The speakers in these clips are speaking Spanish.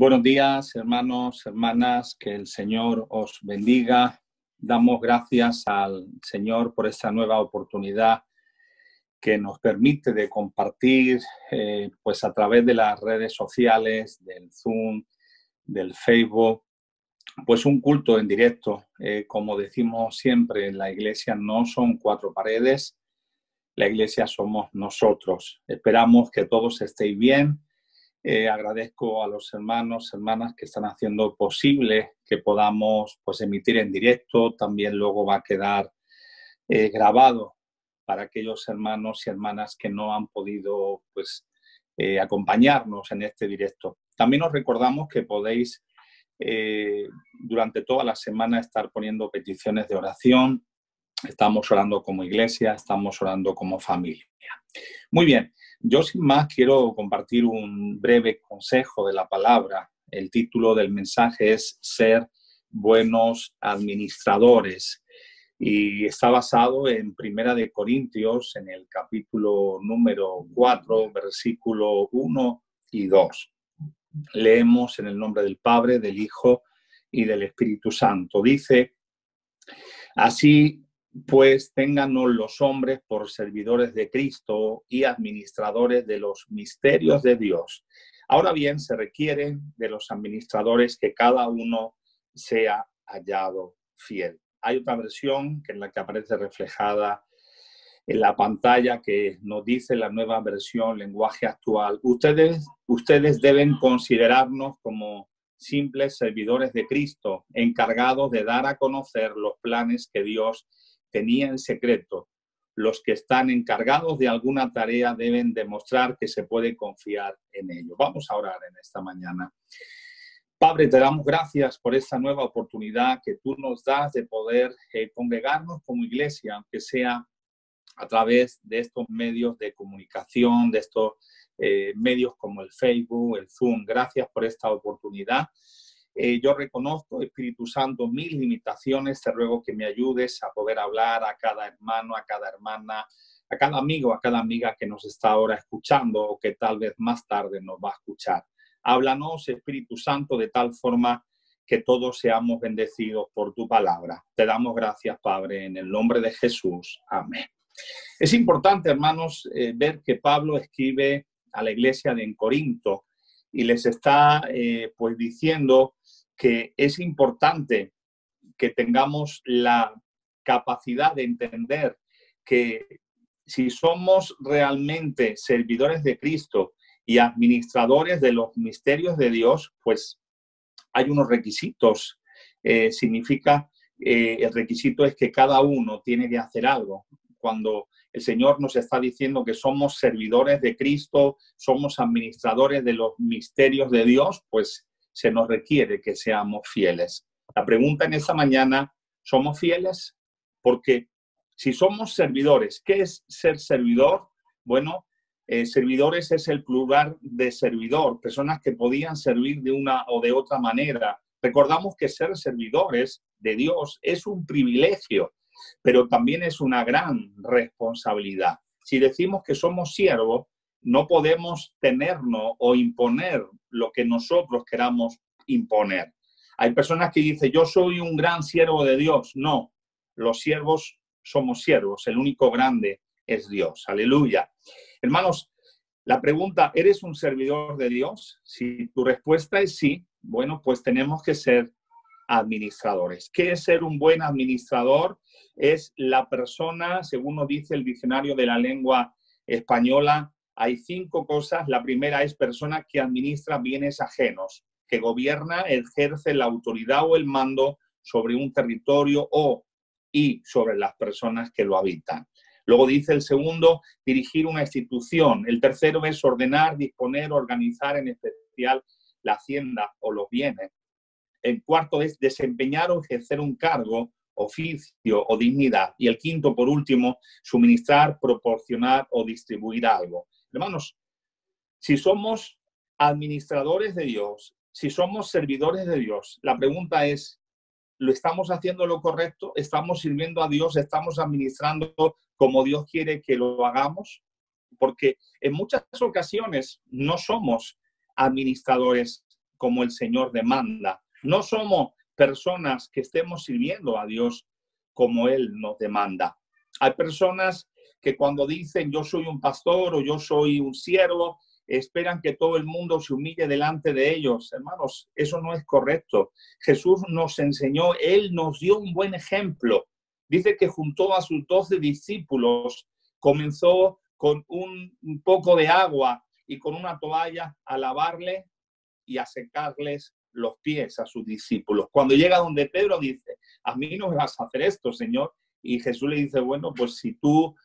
Buenos días, hermanos, hermanas, que el Señor os bendiga. Damos gracias al Señor por esta nueva oportunidad que nos permite de compartir pues a través de las redes sociales, del Zoom, del Facebook, pues un culto en directo. Como decimos siempre, en la iglesia no son cuatro paredes, la iglesia somos nosotros. Esperamos que todos estéis bien. Agradezco a los hermanos, hermanas que están haciendo posible que podamos pues, emitir en directo. También luego va a quedar grabado para aquellos hermanos y hermanas que no han podido pues, acompañarnos en este directo. También os recordamos que podéis durante toda la semana estar poniendo peticiones de oración. Estamos orando como iglesia, estamos orando como familia. Muy bien. Yo sin más quiero compartir un breve consejo de la palabra. El título del mensaje es Ser buenos administradores y está basado en Primera de Corintios, en el capítulo número 4, versículo 1 y 2. Leemos en el nombre del Padre, del Hijo y del Espíritu Santo. Dice, así pues téngannos los hombres por servidores de Cristo y administradores de los misterios de Dios. Ahora bien, se requiere de los administradores que cada uno sea hallado fiel. Hay otra versión que en la que aparece reflejada en la pantalla que nos dice la nueva versión, lenguaje actual. Ustedes deben considerarnos como simples servidores de Cristo, encargados de dar a conocer los planes que Dios tenía en secreto. Los que están encargados de alguna tarea deben demostrar que se puede confiar en ello. Vamos a orar en esta mañana. Padre, te damos gracias por esta nueva oportunidad que tú nos das de poder congregarnos como iglesia, aunque sea a través de estos medios de comunicación, de estos medios como el Facebook, el Zoom. Gracias por esta oportunidad. Yo reconozco, Espíritu Santo, mis limitaciones. Te ruego que me ayudes a poder hablar a cada hermano, a cada hermana, a cada amigo, a cada amiga que nos está ahora escuchando o que tal vez más tarde nos va a escuchar. Háblanos, Espíritu Santo, de tal forma que todos seamos bendecidos por tu palabra. Te damos gracias, Padre, en el nombre de Jesús. Amén. Es importante, hermanos, ver que Pablo escribe a la iglesia de Corinto y les está pues diciendo que es importante que tengamos la capacidad de entender que si somos realmente servidores de Cristo y administradores de los misterios de Dios, pues hay unos requisitos. El requisito es que cada uno tiene que hacer algo. Cuando el Señor nos está diciendo que somos servidores de Cristo, somos administradores de los misterios de Dios, pues se nos requiere que seamos fieles. La pregunta en esta mañana, ¿somos fieles? Porque si somos servidores, ¿qué es ser servidor? Bueno, servidores es el plural de servidor, personas que podían servir de una o de otra manera. Recordamos que ser servidores de Dios es un privilegio, pero también es una gran responsabilidad. Si decimos que somos siervos, no podemos tenernos o imponer lo que nosotros queramos imponer. Hay personas que dicen, yo soy un gran siervo de Dios. No, los siervos somos siervos, el único grande es Dios. Aleluya. Hermanos, la pregunta, ¿eres un servidor de Dios? Si tu respuesta es sí, bueno, pues tenemos que ser administradores. ¿Qué es ser un buen administrador? Es la persona, según nos dice el diccionario de la lengua española, hay 5 cosas. La primera es persona que administra bienes ajenos, que gobierna, ejerce la autoridad o el mando sobre un territorio y sobre las personas que lo habitan. Luego dice el segundo, dirigir una institución. El tercero es ordenar, disponer, organizar, en especial la hacienda o los bienes. El cuarto es desempeñar o ejercer un cargo, oficio o dignidad. Y el quinto, por último, suministrar, proporcionar o distribuir algo. Hermanos, si somos administradores de Dios, si somos servidores de Dios, la pregunta es, ¿lo estamos haciendo lo correcto? ¿Estamos sirviendo a Dios? ¿Estamos administrando como Dios quiere que lo hagamos? Porque en muchas ocasiones no somos administradores como el Señor demanda. No somos personas que estemos sirviendo a Dios como Él nos demanda. Hay personas que cuando dicen yo soy un pastor o yo soy un siervo, esperan que todo el mundo se humille delante de ellos. Hermanos, eso no es correcto. Jesús nos enseñó, Él nos dio un buen ejemplo. Dice que juntó a sus 12 discípulos, comenzó con un poco de agua y con una toalla a lavarle y a secarles los pies a sus discípulos. Cuando llega donde Pedro dice, a mí no me vas a hacer esto, Señor. Y Jesús le dice, bueno, pues si tú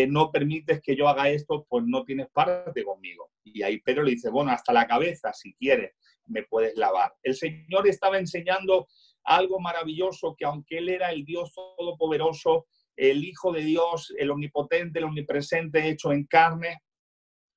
no permites que yo haga esto, pues no tienes parte conmigo. Y ahí Pedro le dice, bueno, hasta la cabeza, si quieres, me puedes lavar. El Señor estaba enseñando algo maravilloso, que aunque Él era el Dios todopoderoso, el Hijo de Dios, el omnipotente, el omnipresente, hecho en carne,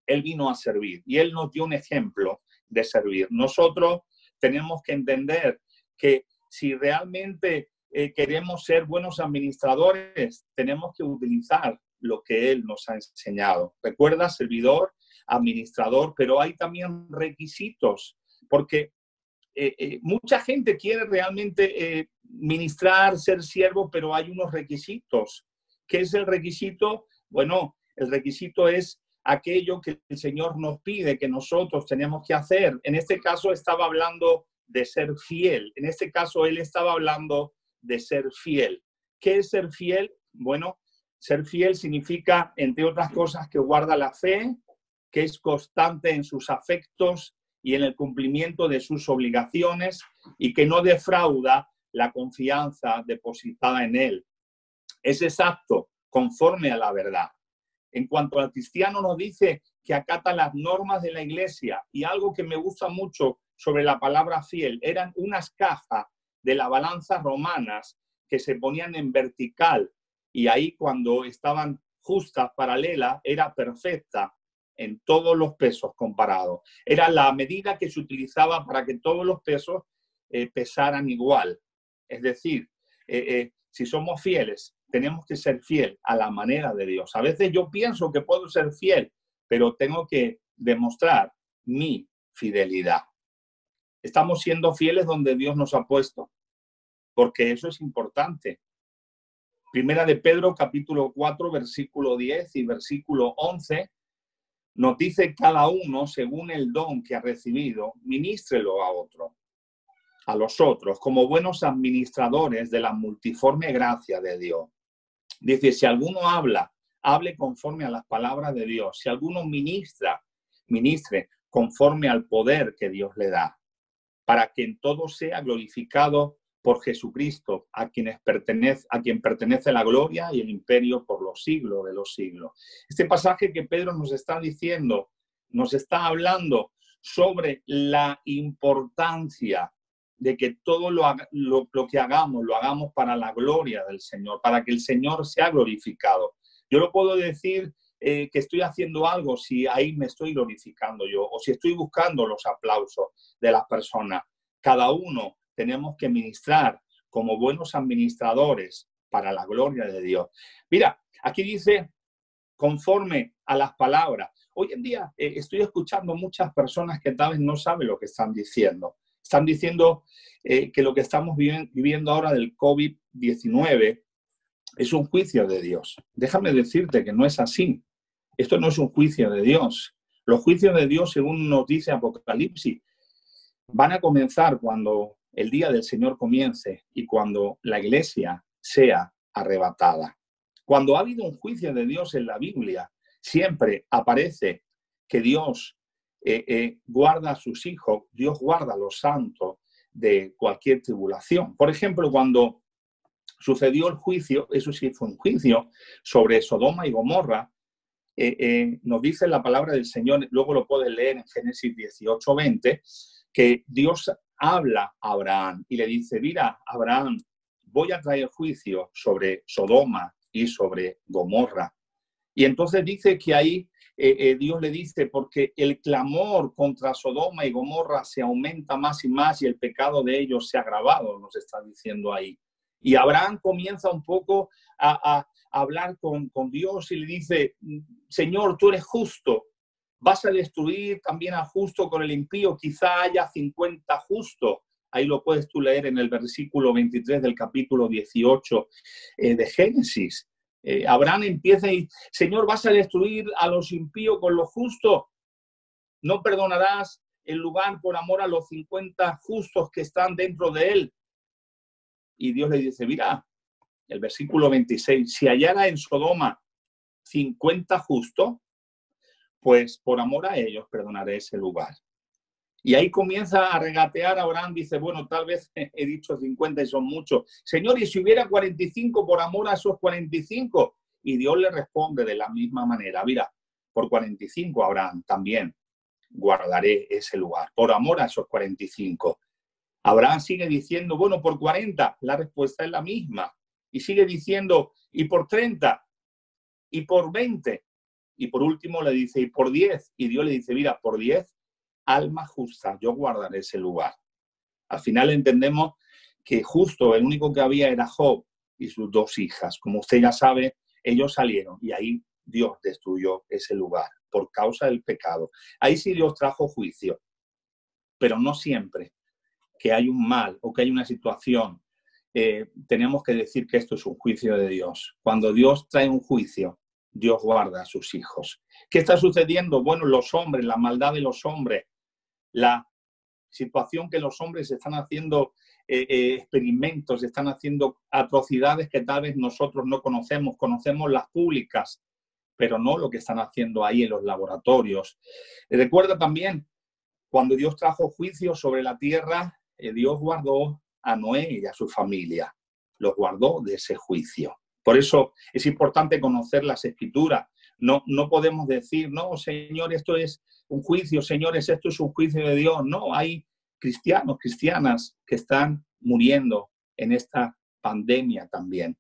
Él vino a servir. Y Él nos dio un ejemplo de servir. Nosotros tenemos que entender que si realmente queremos ser buenos administradores, tenemos que utilizar lo que Él nos ha enseñado. Recuerda, servidor, administrador, pero hay también requisitos, porque mucha gente quiere realmente ministrar, ser siervo, pero hay unos requisitos. ¿Qué es el requisito? Bueno, el requisito es aquello que el Señor nos pide que nosotros tenemos que hacer. En este caso estaba hablando de ser fiel. En este caso Él estaba hablando de ser fiel. ¿Qué es ser fiel? Bueno, ser fiel significa, entre otras cosas, que guarda la fe, que es constante en sus afectos y en el cumplimiento de sus obligaciones y que no defrauda la confianza depositada en Él. Es exacto, conforme a la verdad. En cuanto al cristiano, nos dice que acata las normas de la iglesia, y algo que me gusta mucho sobre la palabra fiel, eran unas cajas de las balanzas romanas que se ponían en vertical, y ahí cuando estaban justas, paralelas, era perfecta en todos los pesos comparados. Era la medida que se utilizaba para que todos los pesos pesaran igual. Es decir, si somos fieles, tenemos que ser fiel a la manera de Dios. A veces yo pienso que puedo ser fiel, pero tengo que demostrar mi fidelidad. Estamos siendo fieles donde Dios nos ha puesto, porque eso es importante. Primera de Pedro, capítulo 4, versículo 10 y versículo 11, nos dice cada uno, según el don que ha recibido, ministrelo a los otros, como buenos administradores de la multiforme gracia de Dios. Dice, si alguno habla, hable conforme a las palabras de Dios. Si alguno ministre conforme al poder que Dios le da, para que en todo sea glorificado por Jesucristo, a quien pertenece la gloria y el imperio por los siglos de los siglos. Este pasaje que Pedro nos está diciendo, nos está hablando sobre la importancia de que todo lo que hagamos, lo hagamos para la gloria del Señor, para que el Señor sea glorificado. Yo no puedo decir que estoy haciendo algo si ahí me estoy glorificando yo, o si estoy buscando los aplausos de las personas. Cada uno tenemos que ministrar como buenos administradores para la gloria de Dios. Mira, aquí dice, conforme a las palabras. Hoy en día estoy escuchando muchas personas que tal vez no saben lo que están diciendo. Están diciendo que lo que estamos viviendo ahora del COVID-19 es un juicio de Dios. Déjame decirte que no es así. Esto no es un juicio de Dios. Los juicios de Dios, según nos dice Apocalipsis, van a comenzar cuando el día del Señor comience y cuando la iglesia sea arrebatada. Cuando ha habido un juicio de Dios en la Biblia, siempre aparece que Dios guarda a sus hijos, Dios guarda a los santos de cualquier tribulación. Por ejemplo, cuando sucedió el juicio, eso sí fue un juicio sobre Sodoma y Gomorra, nos dice la palabra del Señor, luego lo puedes leer en Génesis 18:20, que Dios habla a Abraham y le dice, mira, Abraham, voy a traer juicio sobre Sodoma y sobre Gomorra. Y entonces dice que ahí Dios le dice, porque el clamor contra Sodoma y Gomorra se aumenta más y más y el pecado de ellos se ha agravado, nos está diciendo ahí. Y Abraham comienza un poco a hablar con Dios y le dice, Señor, tú eres justo, Vas a destruir también al justo con el impío, quizá haya 50 justos. Ahí lo puedes tú leer en el versículo 23 del capítulo 18 de Génesis. Abraham empieza y, Señor, vas a destruir a los impíos con los justos. No perdonarás el lugar por amor a los 50 justos que están dentro de él. Y Dios le dice, mira, el versículo 26, si hallara en Sodoma 50 justos, pues por amor a ellos perdonaré ese lugar. Y ahí comienza a regatear Abraham, dice, bueno, tal vez he dicho 50 y son muchos. Señor, ¿y si hubiera 45 por amor a esos 45? Y Dios le responde de la misma manera, mira, por 45, Abraham, también guardaré ese lugar, por amor a esos 45. Abraham sigue diciendo, bueno, por 40, la respuesta es la misma. Y sigue diciendo, y por 30, y por 20. Y por último le dice, y por 10. Y Dios le dice, mira, por 10, alma justa, yo guardaré ese lugar. Al final entendemos que justo el único que había era Job y sus 2 hijas. Como usted ya sabe, ellos salieron y ahí Dios destruyó ese lugar por causa del pecado. Ahí sí Dios trajo juicio, pero no siempre que hay un mal o que hay una situación, tenemos que decir que esto es un juicio de Dios. Cuando Dios trae un juicio, Dios guarda a sus hijos. ¿Qué está sucediendo? Bueno, los hombres, la maldad de los hombres, la situación que los hombres están haciendo experimentos, están haciendo atrocidades que tal vez nosotros no conocemos. Conocemos las públicas, pero no lo que están haciendo ahí en los laboratorios. Recuerda también, cuando Dios trajo juicio sobre la tierra, Dios guardó a Noé y a su familia. Los guardó de ese juicio. Por eso es importante conocer las Escrituras. No podemos decir, no, Señor, esto es un juicio, señores, esto es un juicio de Dios. No, hay cristianos, cristianas que están muriendo en esta pandemia también.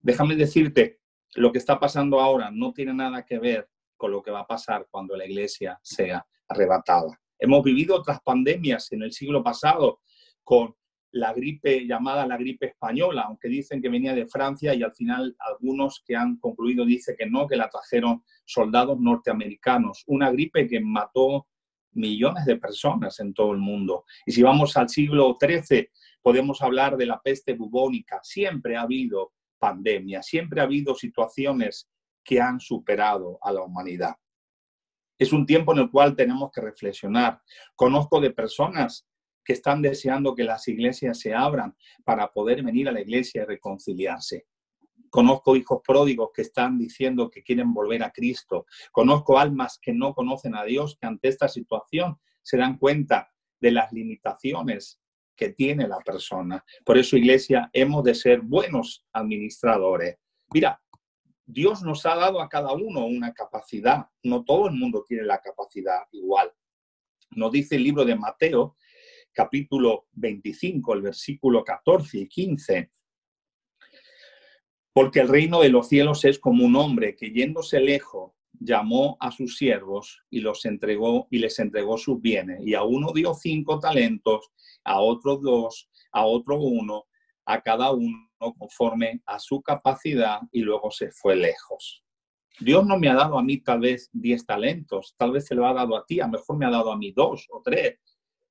Déjame decirte, lo que está pasando ahora no tiene nada que ver con lo que va a pasar cuando la iglesia sea arrebatada. Hemos vivido otras pandemias en el siglo pasado con la gripe llamada la gripe española, aunque dicen que venía de Francia y al final algunos que han concluido dicen que no, que la trajeron soldados norteamericanos. Una gripe que mató millones de personas en todo el mundo. Y si vamos al siglo XIII, podemos hablar de la peste bubónica. Siempre ha habido pandemias, siempre ha habido situaciones que han superado a la humanidad. Es un tiempo en el cual tenemos que reflexionar. Conozco de personas que están deseando que las iglesias se abran para poder venir a la iglesia y reconciliarse. Conozco hijos pródigos que están diciendo que quieren volver a Cristo. Conozco almas que no conocen a Dios, que ante esta situación se dan cuenta de las limitaciones que tiene la persona. Por eso, iglesia, hemos de ser buenos administradores. Mira, Dios nos ha dado a cada uno una capacidad. No todo el mundo tiene la capacidad igual. Nos dice el libro de Mateo, capítulo 25, el versículo 14 y 15. Porque el reino de los cielos es como un hombre que, yéndose lejos, llamó a sus siervos y les entregó sus bienes. Y a uno dio 5 talentos, a otros 2, a otro 1, a cada uno conforme a su capacidad, y luego se fue lejos. Dios no me ha dado a mí tal vez 10 talentos, tal vez se lo ha dado a ti, a lo mejor me ha dado a mí 2 o 3,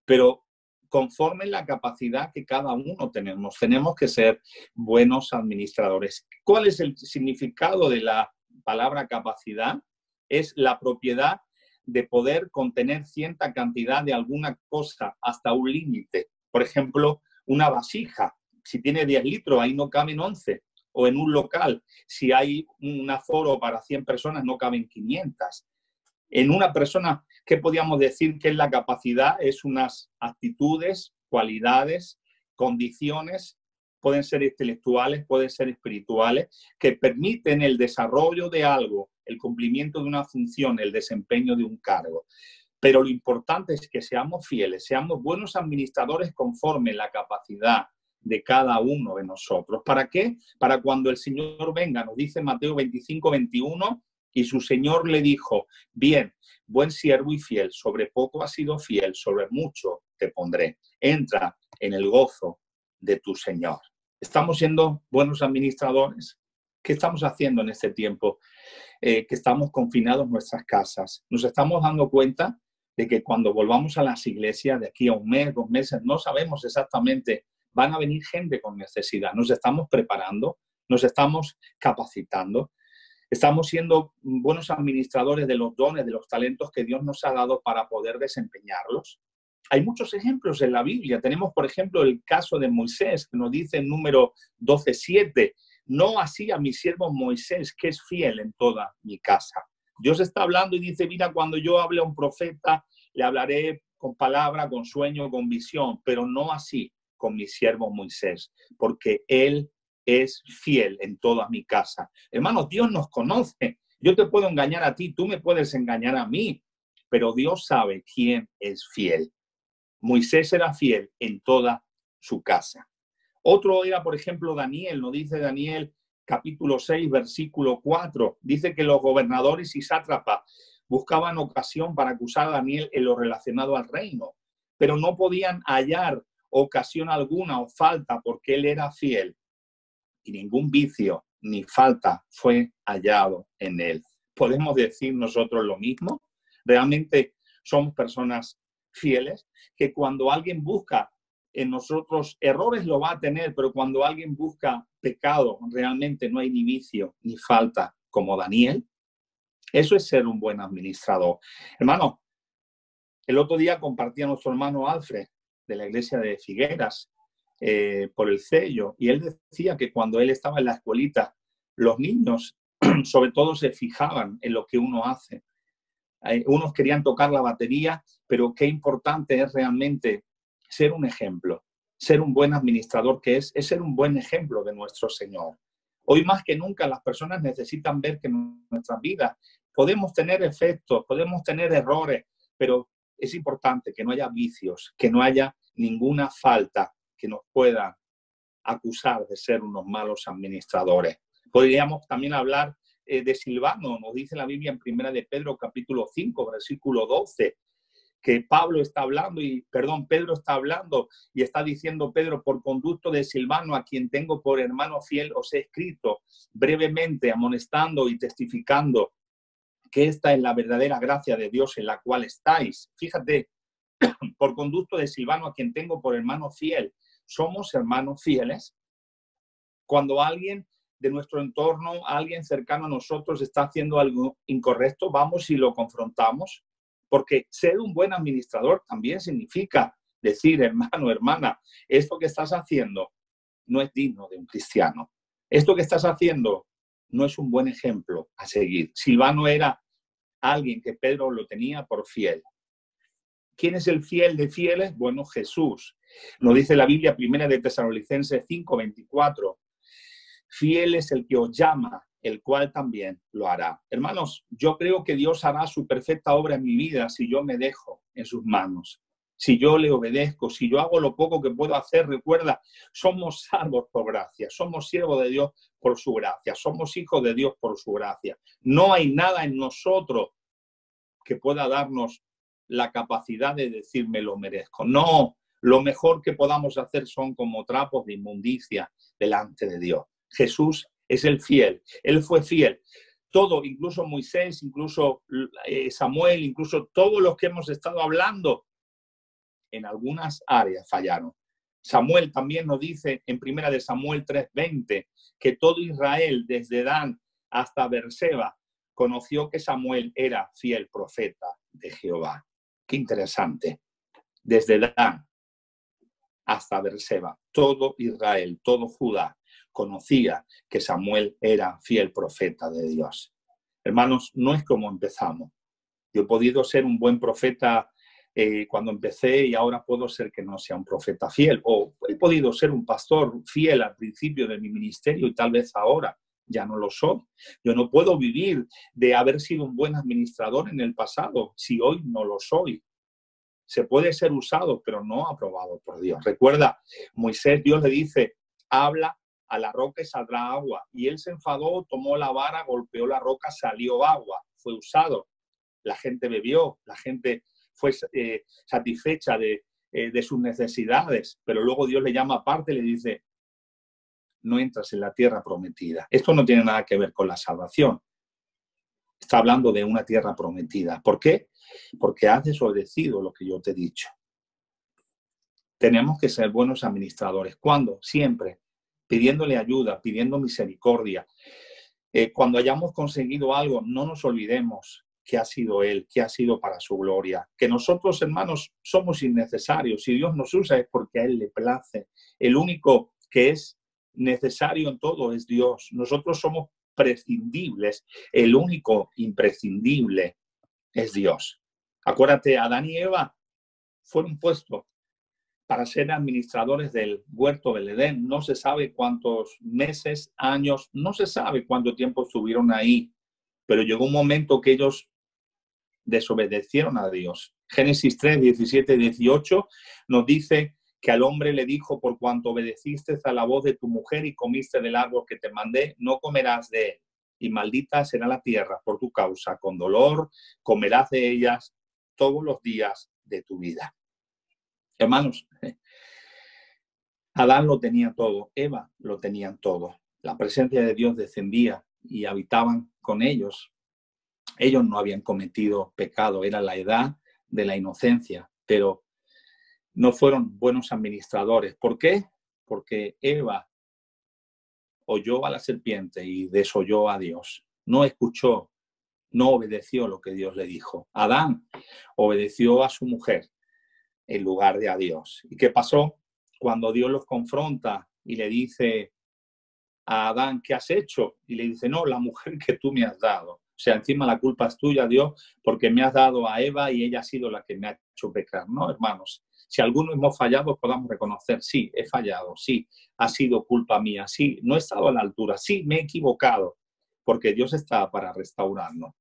pero conforme la capacidad que cada uno tenemos que ser buenos administradores. ¿Cuál es el significado de la palabra capacidad? Es la propiedad de poder contener cierta cantidad de alguna cosa hasta un límite. Por ejemplo, una vasija. Si tiene 10 litros, ahí no caben 11. O en un local, si hay un aforo para 100 personas, no caben 500. En una persona, ¿qué podríamos decir que es la capacidad? Es unas actitudes, cualidades, condiciones, pueden ser intelectuales, pueden ser espirituales, que permiten el desarrollo de algo, el cumplimiento de una función, el desempeño de un cargo. Pero lo importante es que seamos fieles, seamos buenos administradores conforme la capacidad de cada uno de nosotros. ¿Para qué? Para cuando el Señor venga, nos dice Mateo 25, 21, y su Señor le dijo, bien, buen siervo y fiel, sobre poco has sido fiel, sobre mucho te pondré. Entra en el gozo de tu Señor. ¿Estamos siendo buenos administradores? ¿Qué estamos haciendo en este tiempo que estamos confinados en nuestras casas? Nos estamos dando cuenta de que cuando volvamos a las iglesias de aquí a un mes, 2 meses, no sabemos exactamente, van a venir gente con necesidad. Nos estamos preparando, nos estamos capacitando, estamos siendo buenos administradores de los dones, de los talentos que Dios nos ha dado para poder desempeñarlos. Hay muchos ejemplos en la Biblia. Tenemos, por ejemplo, el caso de Moisés, que nos dice en número 12:7, no así a mi siervo Moisés, que es fiel en toda mi casa. Dios está hablando y dice, mira, cuando yo hable a un profeta, le hablaré con palabra, con sueño, con visión, pero no así con mi siervo Moisés, porque él es fiel en toda mi casa. Hermanos, Dios nos conoce. Yo te puedo engañar a ti, tú me puedes engañar a mí, pero Dios sabe quién es fiel. Moisés era fiel en toda su casa. Otro era, por ejemplo, Daniel. Nos dice Daniel, capítulo 6, versículo 4. Dice que los gobernadores y sátrapas buscaban ocasión para acusar a Daniel en lo relacionado al reino, pero no podían hallar ocasión alguna o falta porque él era fiel y ningún vicio ni falta fue hallado en él. ¿Podemos decir nosotros lo mismo? ¿Realmente somos personas fieles? Que cuando alguien busca en nosotros errores lo va a tener, pero cuando alguien busca pecado, realmente no hay ni vicio ni falta como Daniel. Eso es ser un buen administrador. Hermano, el otro día compartía nuestro hermano Alfred de la iglesia de Figueras por el sello, y él decía que cuando él estaba en la escuelita, los niños sobre todo se fijaban en lo que uno hace. Unos querían tocar la batería, pero qué importante es realmente ser un ejemplo, ser un buen administrador, que es ser un buen ejemplo de nuestro Señor. Hoy más que nunca las personas necesitan ver que en nuestras vidas podemos tener efectos, podemos tener errores, pero es importante que no haya vicios, que no haya ninguna falta que nos pueda acusar de ser unos malos administradores. Podríamos también hablar de Silvano. Nos dice la Biblia en Primera de Pedro, capítulo 5, versículo 12, que Pedro está hablando y está diciendo, Pedro, por conducto de Silvano, a quien tengo por hermano fiel, os he escrito brevemente, amonestando y testificando que esta es la verdadera gracia de Dios en la cual estáis. Fíjate, por conducto de Silvano, a quien tengo por hermano fiel. ¿Somos hermanos fieles? Cuando alguien de nuestro entorno, alguien cercano a nosotros está haciendo algo incorrecto, vamos y lo confrontamos. Porque ser un buen administrador también significa decir, hermano, hermana, esto que estás haciendo no es digno de un cristiano. Esto que estás haciendo no es un buen ejemplo a seguir. Silvano era alguien que Pedro lo tenía por fiel. ¿Quién es el fiel de fieles? Bueno, Jesús. Nos dice la Biblia, primera de Tesalonicenses 5:24. Fiel es el que os llama, el cual también lo hará. Hermanos, yo creo que Dios hará su perfecta obra en mi vida si yo me dejo en sus manos, si yo le obedezco, si yo hago lo poco que puedo hacer. Recuerda, somos salvos por gracia, somos siervos de Dios por su gracia, somos hijos de Dios por su gracia. No hay nada en nosotros que pueda darnos la capacidad de decir me lo merezco. No, lo mejor que podamos hacer son como trapos de inmundicia delante de Dios. Jesús es el fiel, Él fue fiel. Todo, incluso Moisés, incluso Samuel, incluso todos los que hemos estado hablando, en algunas áreas fallaron. Samuel también nos dice en primera de Samuel 3:20 que todo Israel, desde Dan hasta Berseba, conoció que Samuel era fiel profeta de Jehová. Qué interesante. Desde Dan hasta Berseba, todo Israel, todo Judá, conocía que Samuel era fiel profeta de Dios. Hermanos, no es como empezamos. Yo he podido ser un buen profeta cuando empecé y ahora puedo ser que no sea un profeta fiel. O he podido ser un pastor fiel al principio de mi ministerio y tal vez ahora ya no lo soy. Yo no puedo vivir de haber sido un buen administrador en el pasado si hoy no lo soy. Se puede ser usado, pero no aprobado por Dios. Recuerda, Moisés, Dios le dice, habla a la roca y saldrá agua. Y él se enfadó, tomó la vara, golpeó la roca, salió agua. Fue usado. La gente bebió, la gente fue satisfecha de sus necesidades. Pero luego Dios le llama aparte y le dice, no entras en la tierra prometida. Esto no tiene nada que ver con la salvación. Está hablando de una tierra prometida. ¿Por qué? Porque has desobedecido lo que yo te he dicho. Tenemos que ser buenos administradores. ¿Cuándo? Siempre. Pidiéndole ayuda, pidiendo misericordia. Cuando hayamos conseguido algo, no nos olvidemos que ha sido Él, que ha sido para su gloria. Que nosotros, hermanos, somos innecesarios. Si Dios nos usa es porque a Él le place. El único que es necesario en todo es Dios. Nosotros somos prescindibles. El único imprescindible es Dios. Acuérdate, Adán y Eva fueron puestos para ser administradores del huerto del Edén. No se sabe cuántos meses, años, no se sabe cuánto tiempo estuvieron ahí, pero llegó un momento que ellos desobedecieron a Dios. Génesis 3, 17 y 18 nos dice que al hombre le dijo: por cuanto obedeciste a la voz de tu mujer y comiste del árbol que te mandé, no comerás de él, y maldita será la tierra por tu causa, con dolor comerás de ellas todos los días de tu vida. Hermanos, Adán lo tenía todo, Eva lo tenían todo. La presencia de Dios descendía y habitaban con ellos. Ellos no habían cometido pecado, era la edad de la inocencia, pero no fueron buenos administradores. ¿Por qué? Porque Eva oyó a la serpiente y desoyó a Dios. No escuchó, no obedeció lo que Dios le dijo. Adán obedeció a su mujer en lugar de a Dios. ¿Y qué pasó? Cuando Dios los confronta y le dice a Adán: ¿qué has hecho? Y le dice: no, la mujer que tú me has dado. O sea, encima la culpa es tuya, Dios, porque me has dado a Eva y ella ha sido la que me ha hecho pecar. No, hermanos, si alguno hemos fallado, podamos reconocer: sí, he fallado, sí, ha sido culpa mía, sí, no he estado a la altura, sí, me he equivocado, porque Dios está para restaurarnos.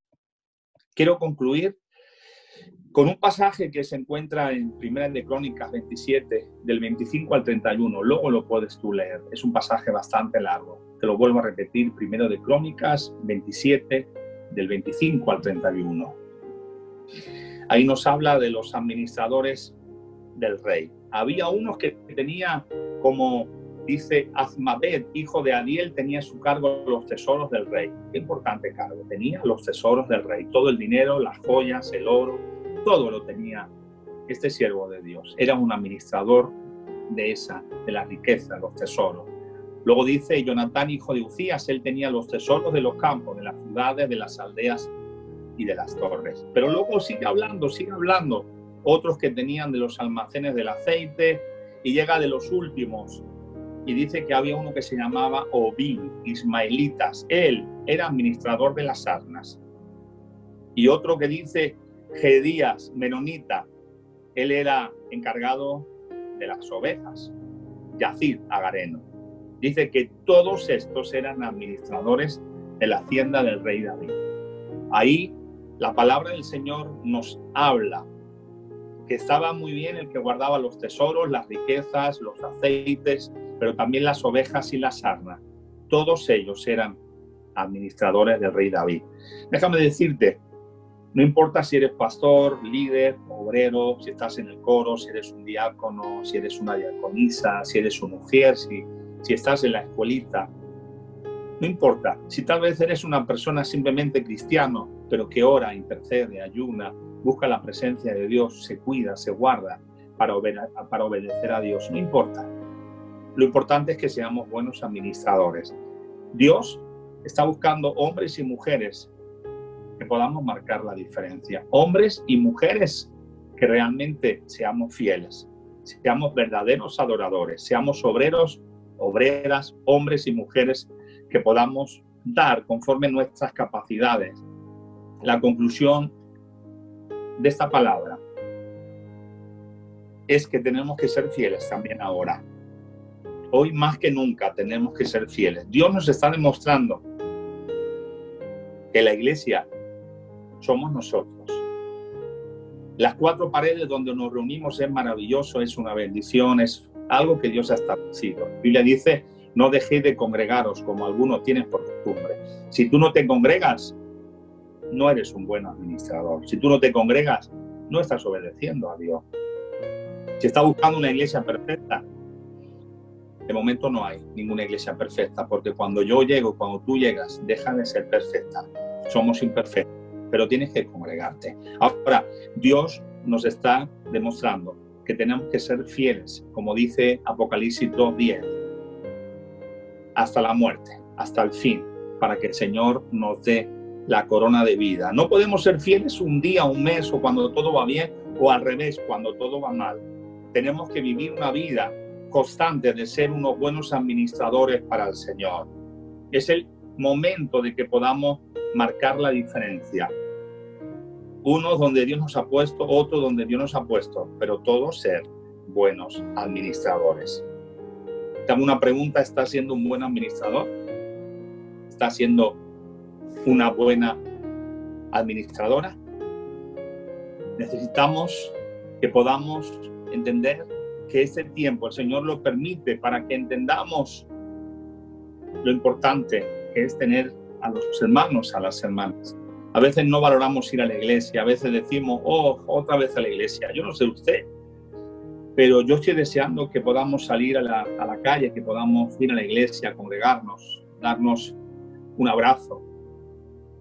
Quiero concluir con un pasaje que se encuentra en Primera de Crónicas 27, del 25 al 31. Luego lo puedes tú leer. Es un pasaje bastante largo. Te lo vuelvo a repetir: Primera de Crónicas 27, del 25 al 31. Ahí nos habla de los administradores del rey. Había unos que tenía, como dice Azmaveth, hijo de Adiel, tenía a su cargo los tesoros del rey. Qué importante cargo. Tenía los tesoros del rey. Todo el dinero, las joyas, el oro, todo lo tenía este siervo de Dios. Era un administrador de la riqueza, los tesoros. Luego dice Jonatán, hijo de Ucías, él tenía los tesoros de los campos, de las ciudades, de las aldeas y de las torres. Pero luego sigue hablando. Otros que tenían de los almacenes del aceite, y llega de los últimos. Y dice que había uno que se llamaba Obín, ismaelitas. Él era administrador de las arnas. Y otro que dice Gedías, menonita. Él era encargado de las ovejas. Yacid, agareno. Dice que todos estos eran administradores de la hacienda del rey David. Ahí la palabra del Señor nos habla que estaba muy bien el que guardaba los tesoros, las riquezas, los aceites, pero también las ovejas y las arnas. Todos ellos eran administradores del rey David. Déjame decirte, no importa si eres pastor, líder, obrero, si estás en el coro, si eres un diácono, si eres una diaconisa, si eres un mujer, si estás en la escuelita, no importa. Si tal vez eres una persona simplemente cristiano, pero que ora, intercede, ayuna, busca la presencia de Dios, se cuida, se guarda para obedecer a Dios, no importa. Lo importante es que seamos buenos administradores. Dios está buscando hombres y mujeres que podamos marcar la diferencia. Hombres y mujeres que realmente seamos fieles, seamos verdaderos adoradores, seamos obreros, obreras, hombres y mujeres que podamos dar conforme nuestras capacidades. La conclusión de esta palabra es que tenemos que ser fieles también ahora. Hoy más que nunca tenemos que ser fieles. Dios nos está demostrando que la iglesia somos nosotros. Las 4 paredes donde nos reunimos es maravilloso, es una bendición, es algo que Dios ha establecido. La Biblia dice: no dejéis de congregaros como algunos tienen por costumbre. Si tú no te congregas, no eres un buen administrador. Si tú no te congregas, no estás obedeciendo a Dios. Si estás buscando una iglesia perfecta, De momento no hay ninguna iglesia perfecta, porque cuando yo llego, cuando tú llegas, deja de ser perfecta. Somos imperfectos, pero tienes que congregarte. Ahora, Dios nos está demostrando que tenemos que ser fieles, como dice Apocalipsis 2:10, hasta la muerte, hasta el fin, para que el Señor nos dé la corona de vida. No podemos ser fieles un día, un mes, o cuando todo va bien, o al revés, cuando todo va mal. Tenemos que vivir una vida constante de ser unos buenos administradores para el Señor. Es el momento de que podamos marcar la diferencia. Uno donde Dios nos ha puesto, otro donde Dios nos ha puesto, pero todos ser buenos administradores. Te hago una pregunta: ¿estás siendo un buen administrador? ¿Estás siendo una buena administradora? Necesitamos que podamos entender que este tiempo el Señor lo permite para que entendamos lo importante que es tener a los hermanos, a las hermanas. A veces no valoramos ir a la iglesia, a veces decimos, otra vez a la iglesia. Yo no sé usted, pero yo estoy deseando que podamos salir a la calle, que podamos ir a la iglesia, congregarnos, darnos un abrazo,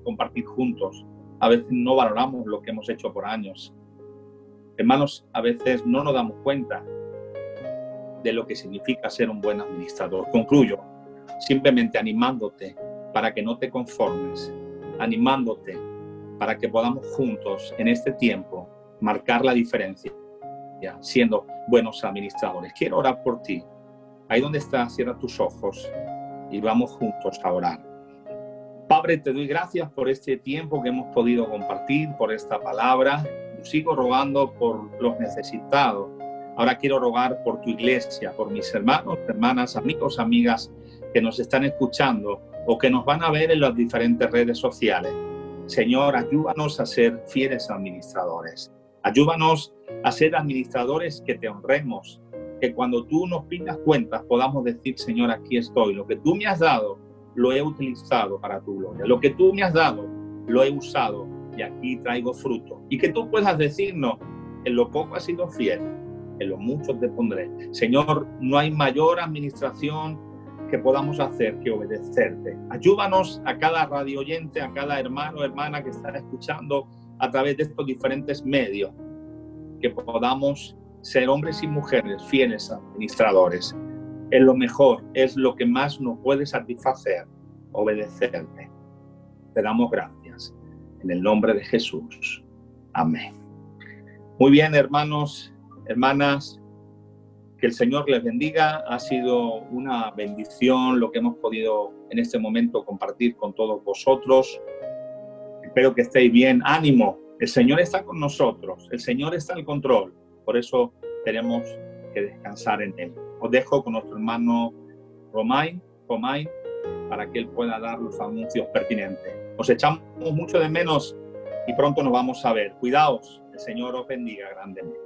compartir juntos. A veces no valoramos lo que hemos hecho por años. Hermanos, a veces no nos damos cuenta de lo que significa ser un buen administrador. Concluyo simplemente animándote para que no te conformes, animándote para que podamos juntos en este tiempo marcar la diferencia, siendo buenos administradores. Quiero orar por ti. Ahí donde estás, cierra tus ojos y vamos juntos a orar. Padre, te doy gracias por este tiempo que hemos podido compartir, por esta palabra. Yo sigo rogando por los necesitados. Ahora quiero rogar por tu iglesia, por mis hermanos, hermanas, amigos, amigas que nos están escuchando o que nos van a ver en las diferentes redes sociales. Señor, ayúdanos a ser fieles administradores. Ayúdanos a ser administradores que te honremos, que cuando tú nos pidas cuentas podamos decir, Señor, aquí estoy. Lo que tú me has dado lo he utilizado para tu gloria. Lo que tú me has dado lo he usado y aquí traigo fruto. Y que tú puedas decirnos, en lo poco has sido fiel, en lo mucho te pondré. Señor, no hay mayor administración que podamos hacer que obedecerte. Ayúdanos a cada radio oyente, a cada hermano o hermana que está escuchando a través de estos diferentes medios, que podamos ser hombres y mujeres fieles administradores. Es lo mejor, es lo que más nos puede satisfacer, obedecerte. Te damos gracias en el nombre de Jesús. Amén. Muy bien, hermanos, hermanas, que el Señor les bendiga. Ha sido una bendición lo que hemos podido en este momento compartir con todos vosotros. Espero que estéis bien. Ánimo, el Señor está con nosotros, el Señor está al control. Por eso tenemos que descansar en Él. Os dejo con nuestro hermano Romain, para que él pueda dar los anuncios pertinentes. Os echamos mucho de menos y pronto nos vamos a ver. Cuidaos, el Señor os bendiga grandemente.